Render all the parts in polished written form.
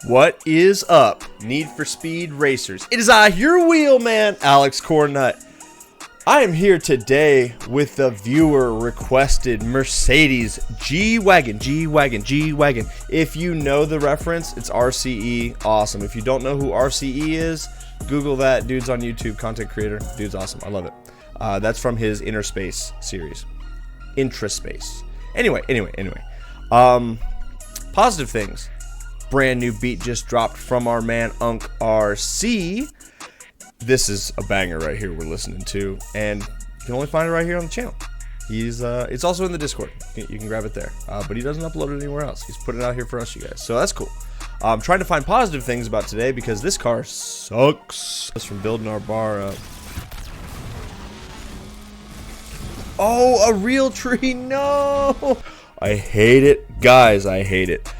What is up, Need for Speed racers? It is I, your wheelman, Alex Cornnut. I am here today with the viewer-requested Mercedes G-Wagon. If you know the reference, it's RCE. Awesome. If you don't know who RCE is, Google that. Dude's on YouTube, content creator. Dude's awesome. I love it. That's from his Inner Space series. Intraspace. Anyway. Positive things. Brand new beat just dropped from our man Unc RC. This is a banger right here we're listening to, and you can only find it right here on the channel. It's also in the Discord. You can grab it there, but he doesn't upload it anywhere else. He's putting it out here for us, you guys. So that's cool. I'm trying to find positive things about today because this car sucks. Just from building our bar up. Oh, a real tree! No, I hate it, guys. I hate it.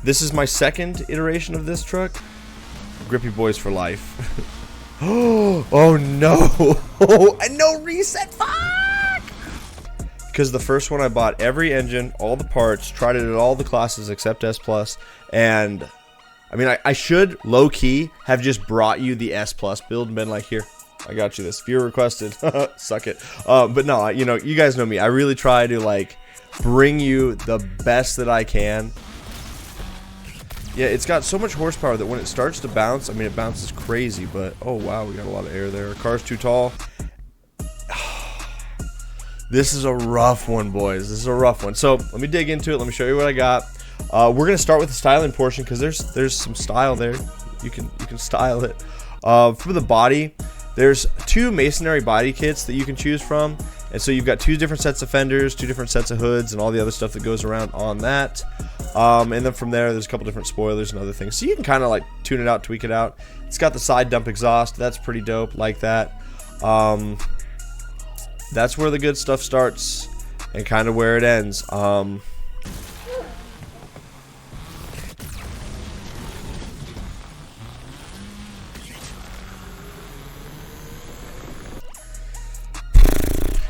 This is my second iteration of this truck. Grippy boys for life. Oh no! No reset. Fuck! Because the first one I bought every engine, all the parts, tried it at all the classes except S Plus, and I mean I should low key have just brought you the S Plus build and been like, here, I got you this. Viewer requested. Suck it. But no, you guys know me. I really try to like bring you the best that I can. Yeah, it's got so much horsepower that when it starts to bounce, I mean, it bounces crazy, but oh wow, we got a lot of air there. Car's too tall. This is a rough one, boys. This is a rough one. So let me dig into it. Let me show you what I got. We're gonna start with the styling portion because there's some style there. You can style it. For the body, there's two masonry body kits that you can choose from, and so you've got two different sets of fenders, two different sets of hoods, and all the other stuff that goes around on that. And then from there, there's a couple different spoilers and other things, so you can kind of like tune it out, tweak it out. It's got the side dump exhaust. That's pretty dope, like that. That's where the good stuff starts and kind of where it ends.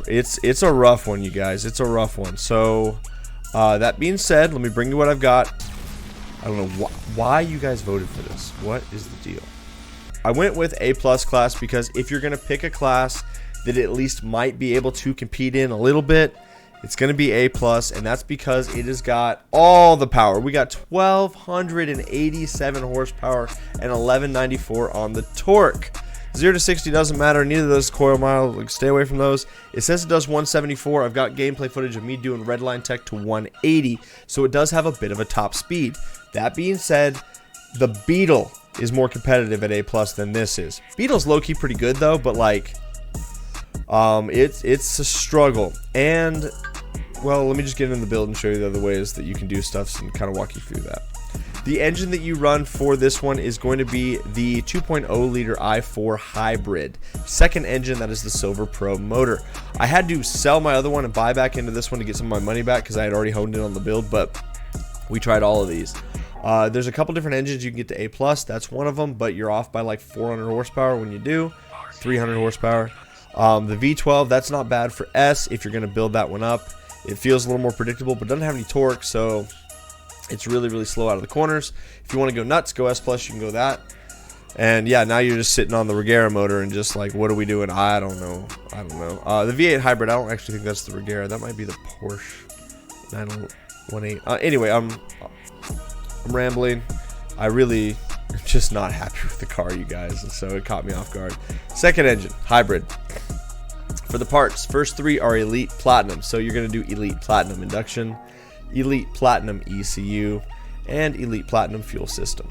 It's a rough one, you guys. It's a rough one. So that being said, let me bring you what I've got. I don't know why you guys voted for this. What is the deal? I went with A+ class because if you're gonna pick a class that at least might be able to compete in a little bit, it's gonna be A+, and that's because it has got all the power. We got 1,287 horsepower and 1,194 on the torque. 0 to 60 doesn't matter. Neither of those coil miles. Like, stay away from those. It says it does 174. I've got gameplay footage of me doing redline tech to 180, so it does have a bit of a top speed. That being said, the Beetle is more competitive at A+ than this is. Beetle's low-key pretty good though, but like, it's a struggle. And well, let me just get into the build and show you the other ways that you can do stuff and kind of walk you through that. The engine that you run for this one is going to be the 2.0 liter i4 hybrid. Second engine, that is the Silver Pro motor. I had to sell my other one and buy back into this one to get some of my money back because I had already honed in on the build, but we tried all of these. There's a couple different engines you can get to A+. That's one of them, but you're off by like 400 horsepower when you do. 300 horsepower. The V12, that's not bad for S if you're going to build that one up. It feels a little more predictable, but doesn't have any torque, so it's really slow out of the corners. If you want to go nuts, go S+, you can go that. And yeah, now you're just sitting on the Regera motor and just like, what are we doing? I don't know. The V8 hybrid, I don't actually think that's the Regera. That might be the Porsche 918. Anyway, I'm rambling. I really am just not happy with the car, you guys, and so it caught me off guard. Second engine, hybrid. For the parts, first three are Elite Platinum. So you're going to do Elite Platinum induction, Elite Platinum ECU, and Elite Platinum fuel system.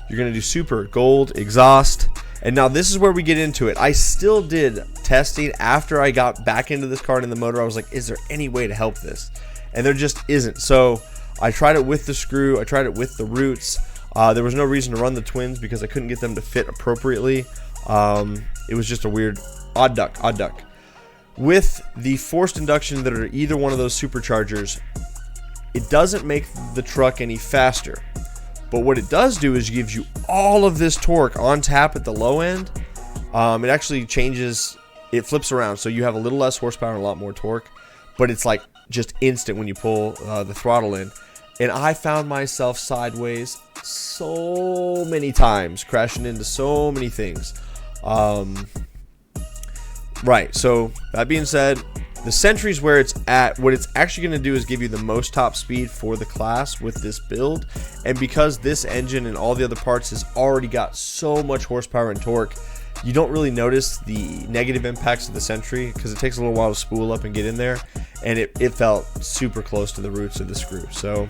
You're going to do Super Gold exhaust. And now this is where we get into it. I still did testing after I got back into this car and in the motor. I was like, is there any way to help this? And there just isn't. So I tried it with the screw. I tried it with the roots. There was no reason to run the twins because I couldn't get them to fit appropriately. It was just a weird odd duck. With the forced induction that are either one of those superchargers, it doesn't make the truck any faster. But what it does do is gives you all of this torque on tap at the low end. It actually changes, it flips around, so you have a little less horsepower and a lot more torque, but it's like just instant when you pull the throttle in. And I found myself sideways so many times, crashing into so many things. Right, so that being said, the Sentry's where it's at. What it's actually going to do is give you the most top speed for the class with this build. And because this engine and all the other parts has already got so much horsepower and torque, you don't really notice the negative impacts of the Sentry because it takes a little while to spool up and get in there. And it felt super close to the roots of the screw. So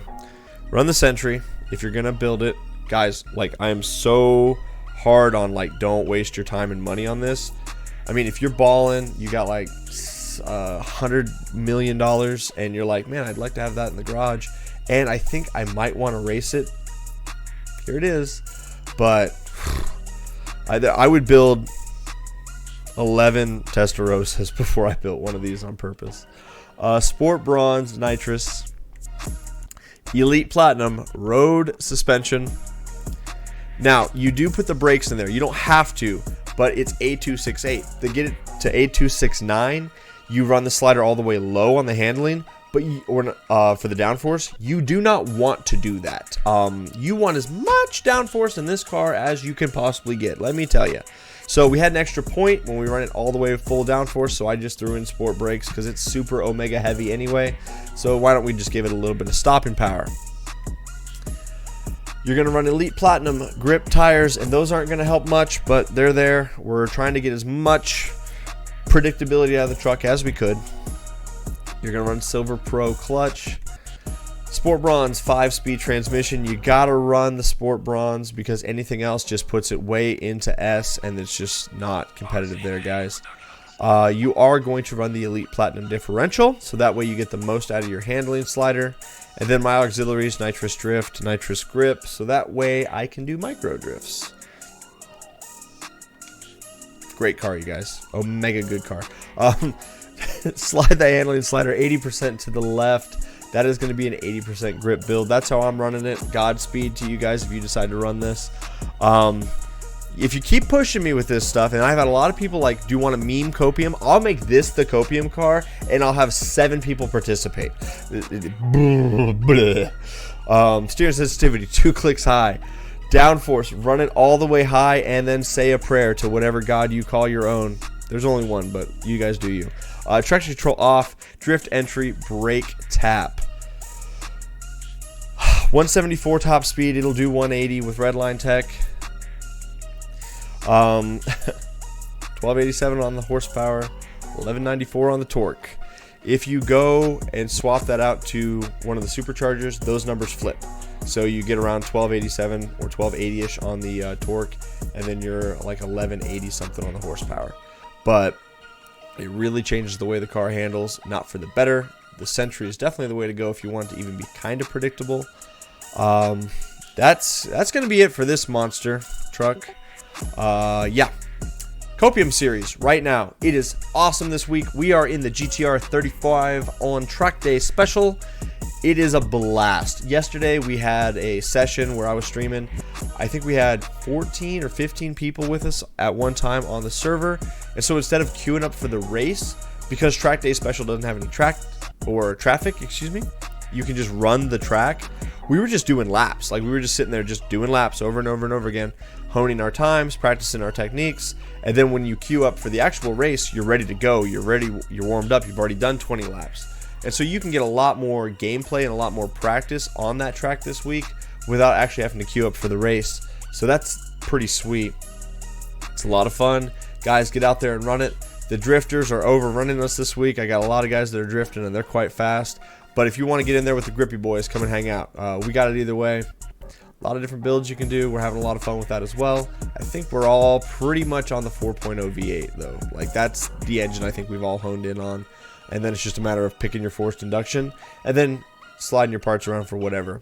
run the Sentry if you're going to build it. Guys, like, I am so hard on, like, don't waste your time and money on this. I mean, if you're balling, you got like $100 million and you're like, man, I'd like to have that in the garage, and I think I might want to race it, here it is. But I would build 11 Testarossas before I built one of these on purpose. Sport Bronze Nitrous, Elite Platinum road suspension. Now, you do put the brakes in there. You don't have to, but it's A268. To get it to A269, you run the slider all the way low on the handling, but for the downforce, you do not want to do that. You want as much downforce in this car as you can possibly get, let me tell you. So we had an extra point when we run it all the way full downforce, so I just threw in sport brakes because it's super omega heavy anyway. So why don't we just give it a little bit of stopping power? You're going to run Elite Platinum grip tires, and those aren't going to help much, but they're there. We're trying to get as much predictability out of the truck as we could. You're going to run Silver Pro clutch. Sport Bronze 5-speed transmission. You got to run the Sport Bronze because anything else just puts it way into S, and it's just not competitive there, guys. You are going to run the Elite Platinum differential, so that way you get the most out of your handling slider. And then my auxiliaries, nitrous drift, nitrous grip, so that way I can do micro drifts. Great car, you guys. Omega good car. Slide the handling slider 80% to the left. That is going to be an 80% grip build. That's how I'm running it. Godspeed to you guys if you decide to run this. If you keep pushing me with this stuff, and I've had a lot of people like, do you want to meme copium? I'll make this the copium car, and I'll have 7 people participate. Steering sensitivity 2 clicks high. Downforce, run it all the way high, and then say a prayer to whatever God you call your own. There's only one, but you guys do you. Traction control off, drift entry, brake tap. 174 top speed, it'll do 180 with Redline Tech. 1287 on the horsepower, 1194 on the torque. If you go and swap that out to one of the superchargers, those numbers flip. So you get around 1287 or 1280-ish on the torque, and then you're like 1180 something on the horsepower. But it really changes the way the car handles, not for the better. The Sentry is definitely the way to go if you want to even be kind of predictable. That's going to be it for this monster truck. Yeah. Copium series right now. It is awesome this week. We are in the GTR 35 on track day special. It is a blast. Yesterday we had a session where I was streaming. I think we had 14 or 15 people with us at one time on the server. And so instead of queuing up for the race, because track day special doesn't have any traffic, you can just run the track. We were just doing laps. Like, we were just sitting there just doing laps over and over and over again, honing our times, practicing our techniques. And then when you queue up for the actual race, you're ready to go. You're ready. You're warmed up. You've already done 20 laps. And so you can get a lot more gameplay and a lot more practice on that track this week without actually having to queue up for the race. So that's pretty sweet. It's a lot of fun. Guys, get out there and run it. The drifters are overrunning us this week. I got a lot of guys that are drifting, and they're quite fast. But if you want to get in there with the grippy boys, come and hang out. We got it either way. A lot of different builds you can do. We're having a lot of fun with that as well. I think we're all pretty much on the 4.0 V8, though. Like, that's the engine I think we've all honed in on. And then it's just a matter of picking your forced induction and then sliding your parts around for whatever.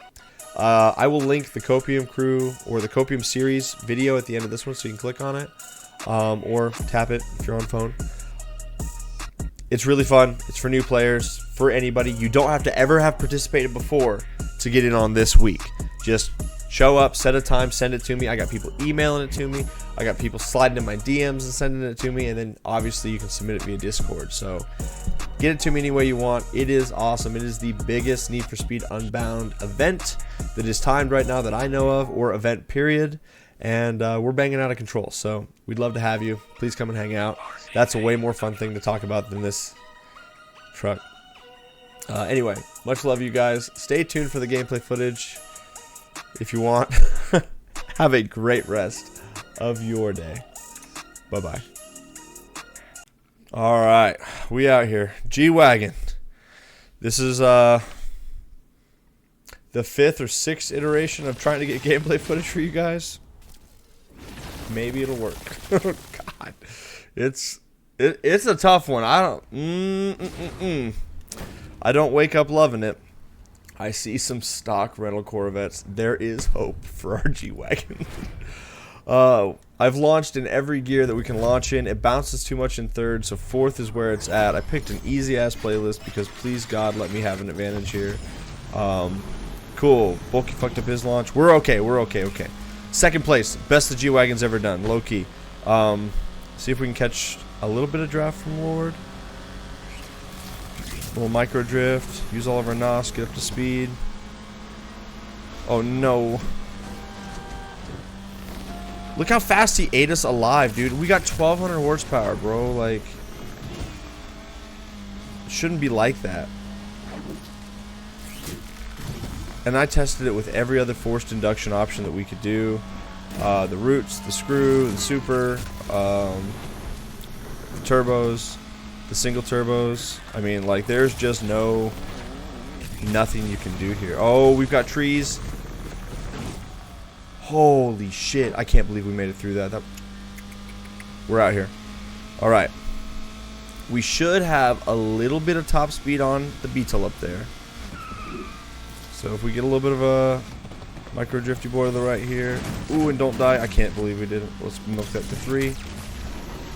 I will link the Copium crew or the Copium series video at the end of this one, so you can click on it or tap it if you're on phone. It's really fun. It's for new players, for anybody. You don't have to ever have participated before to get in on this week. Just show up, set a time, send it to me. I got people emailing it to me. I got people sliding in my DMs and sending it to me. And then obviously you can submit it via Discord. So Get it to me any way you want. It is awesome. It is the biggest Need for Speed Unbound event that is timed right now that I know of, or event period. And we're banging out of control. So we'd love to have you. Please come and hang out. That's a way more fun thing to talk about than this truck. Anyway, much love, you guys. Stay tuned for the gameplay footage if you want. Have a great rest of your day. Bye-bye. All right, we out here. G-Wagon. This is the 5th or 6th iteration of trying to get gameplay footage for you guys. Maybe it'll work. God, it's a tough one. I don't wake up loving it. I see some stock rental Corvettes. There is hope for our G-Wagon. I've launched in every gear that we can launch in. It bounces too much in 3rd, so 4th is where it's at. I picked an easy-ass playlist because please God let me have an advantage here. Cool. Bulky fucked up his launch. We're okay. We're okay. 2nd place. Best the G-Wagon's ever done. Low-key. See if we can catch a little bit of draft from Lord. A little micro drift. Use all of our NOS. Get up to speed. Oh, no. Look how fast he ate us alive, dude. We got 1,200 horsepower, bro. Like, it shouldn't be like that. And I tested it with every other forced induction option that we could do. The roots, the screw, the super, the turbos, the single turbos. I mean, like, there's just nothing you can do here. Oh, we've got trees. Holy shit. I can't believe we made it through that. We're out here. Alright. We should have a little bit of top speed on the Beetle up there. So if we get a little bit of a micro drifty boy to the right here. Ooh, and don't die. I can't believe we didn't. Let's milk that to 3.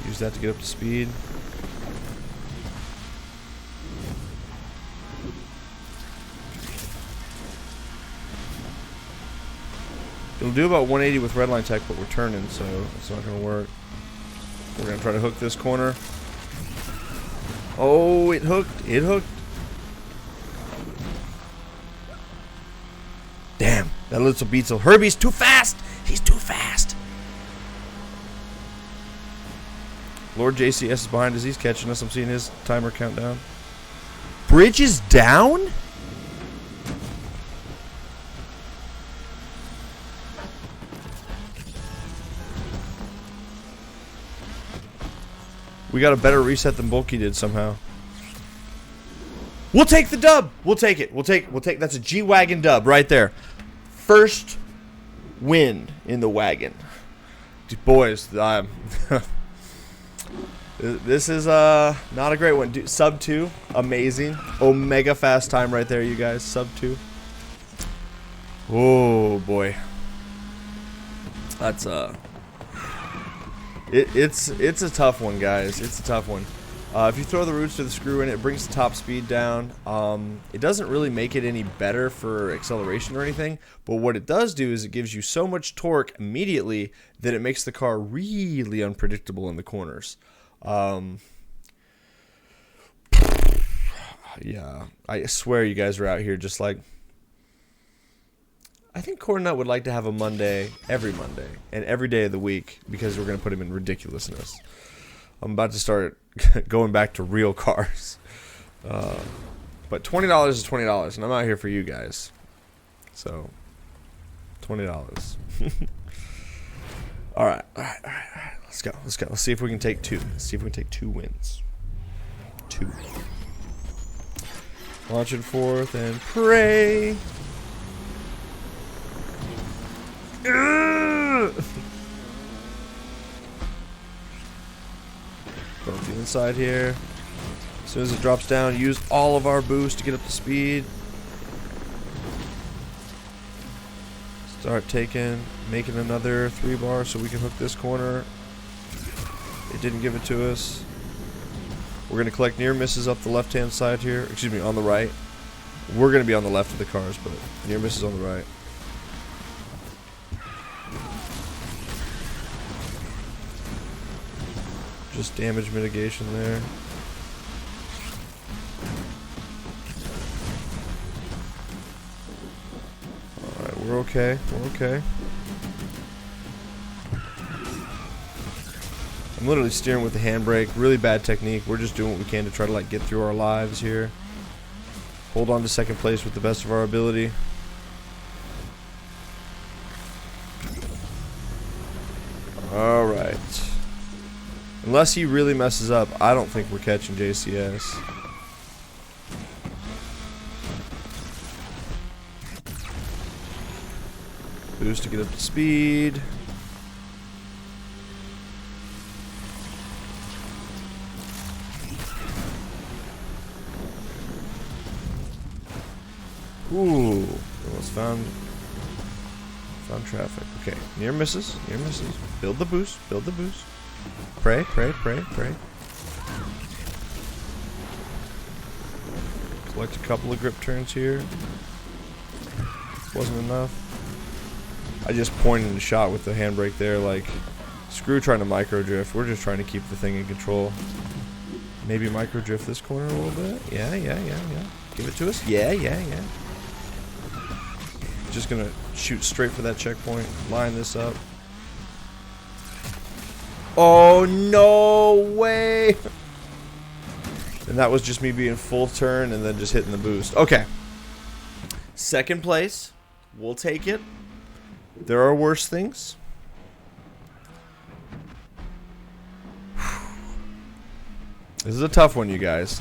Use that to get up to speed. It'll do about 180 with redline tech, but we're turning, so it's not going to work. We're going to try to hook this corner. Oh, it hooked. It hooked. Damn, that little Beetle. Herbie's too fast. He's too fast. Lord JCS is behind us. He's catching us. I'm seeing his timer count down. Bridge is down? We got a better reset than Bulky did somehow. We'll take the dub. We'll take it. We'll take. That's a G-Wagon dub right there. First win in the wagon. Boys, this is not a great one. Dude, sub 2, amazing. Omega fast time right there, you guys. Sub 2. Oh boy. That's It's a tough one, guys. It's a tough one. If you throw the roots to the screw in, it brings the top speed down. It doesn't really make it any better for acceleration or anything, but what it does do is it gives you so much torque immediately that it makes the car really unpredictable in the corners. Yeah, I swear you guys are out here just like... I think Cornnut would like to have a Monday, every Monday, and every day of the week, because we're going to put him in ridiculousness. I'm about to start going back to real cars. But $20 is $20, and I'm out here for you guys. So, $20. Alright. Let's go. Let's see if we can take 2. Let's see if we can take 2 wins. 2. Launch it forth and pray. Go to the inside here. As soon as it drops down, use all of our boost to get up to speed. Start making another 3 bar so we can hook this corner. It didn't give it to us. We're going to collect near misses up the left hand side here. Excuse me, on the right. We're going to be on the left of the cars, but near misses on the right. Just damage mitigation there. We're okay. We're okay. I'm literally steering with the handbrake. Really bad technique. We're just doing what we can to try to like get through our lives here. Hold on to second place with the best of our ability. Alright. Unless he really messes up, I don't think we're catching JCS. Boost to get up to speed. Ooh, almost found traffic. Okay, near misses, near misses. Build the boost, build the boost. Pray, pray, pray, pray. Collect a couple of grip turns here. Wasn't enough. I just pointed and shot with the handbrake there, like, screw trying to micro drift. We're just trying to keep the thing in control. Maybe micro drift this corner a little bit. Yeah, yeah, yeah, yeah. Give it to us. Yeah, yeah, yeah. Just gonna shoot straight for that checkpoint. Line this up. Oh, no way! And that was just me being full turn and then just hitting the boost. Okay. Second place. We'll take it. There are worse things. This is a tough one, you guys.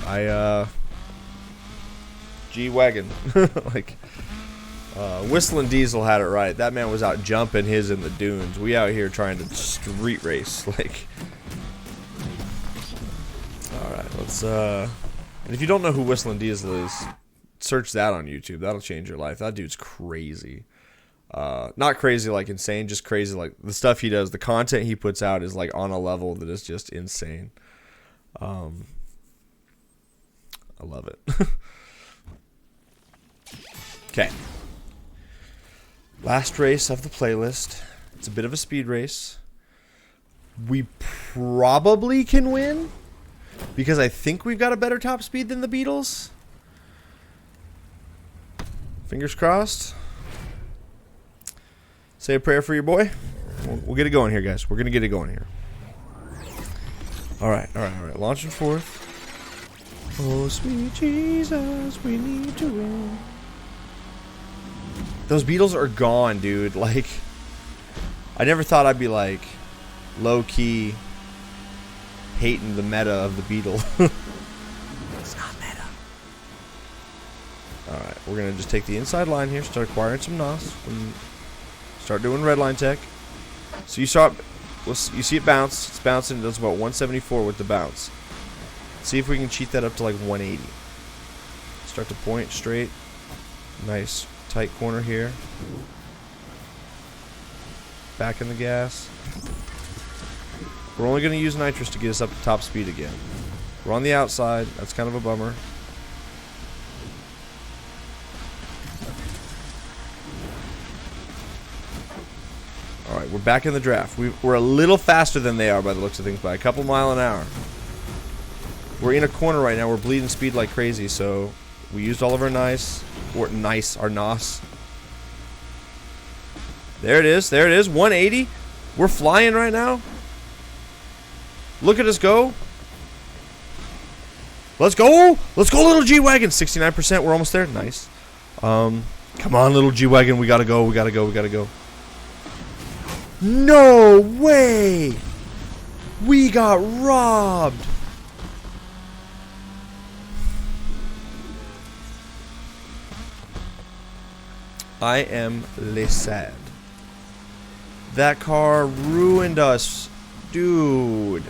G-Wagon. Like, Whistling Diesel had it right. That man was out jumping his in the dunes. We out here trying to street race. Like, alright, let's, and if you don't know who Whistling Diesel is, search that on YouTube. That'll change your life. That dude's crazy. Not crazy like insane, just crazy like the stuff he does. The content he puts out is like on a level that is just insane. I love it. Okay. Last race of the playlist. It's a bit of a speed race. We probably can win because I think we've got a better top speed than the Beatles. Fingers crossed. Say a prayer for your boy. We'll get it going here, guys. We're going to get it going here. Alright, alright, alright. Launching forth. Oh, sweet Jesus, we need to win. Those Beatles are gone, dude. Like, I never thought I'd be, like, low-key hating the meta of the Beatles. It's not meta. Alright, we're going to just take the inside line here, start acquiring some NOS, and start doing redline tech. So you see it bounce. It's bouncing. It does about 174 with the bounce. See if we can cheat that up to like 180. Start to point straight. Nice tight corner here. Back in the gas. We're only going to use nitrous to get us up to top speed again. We're on the outside. That's kind of a bummer. Alright, we're back in the draft. We're a little faster than they are by the looks of things, by a couple mile an hour. We're in a corner right now. We're bleeding speed like crazy, so we used all of our our NOS. There it is. There it is. 180. We're flying right now. Look at us go. Let's go. Let's go, little G-Wagon. 69%. We're almost there. Nice. Come on, little G-Wagon. We gotta go. We gotta go. We gotta go. No way! We got robbed! I am sad. That car ruined us. Dude.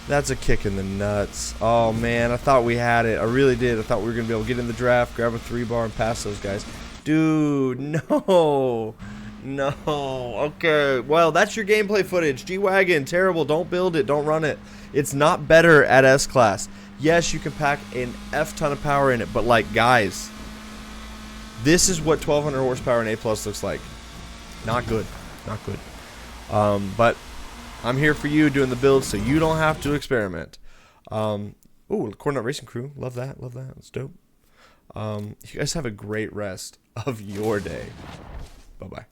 That's a kick in the nuts. Oh man, I thought we had it. I really did. I thought we were going to be able to get in the draft, grab a 3-bar, and pass those guys. Dude, no. No. Okay. Well, that's your gameplay footage. G-Wagon, terrible. Don't build it. Don't run it. It's not better at S-Class. Yes, you can pack an F-ton of power in it, but, like, guys, this is what 1,200 horsepower in A+ looks like. Not good. Not good. But I'm here for you doing the build so you don't have to experiment. Ooh, Cornnut Racing Crew. Love that. Love that. That's dope. You guys have a great rest of your day. Bye-bye.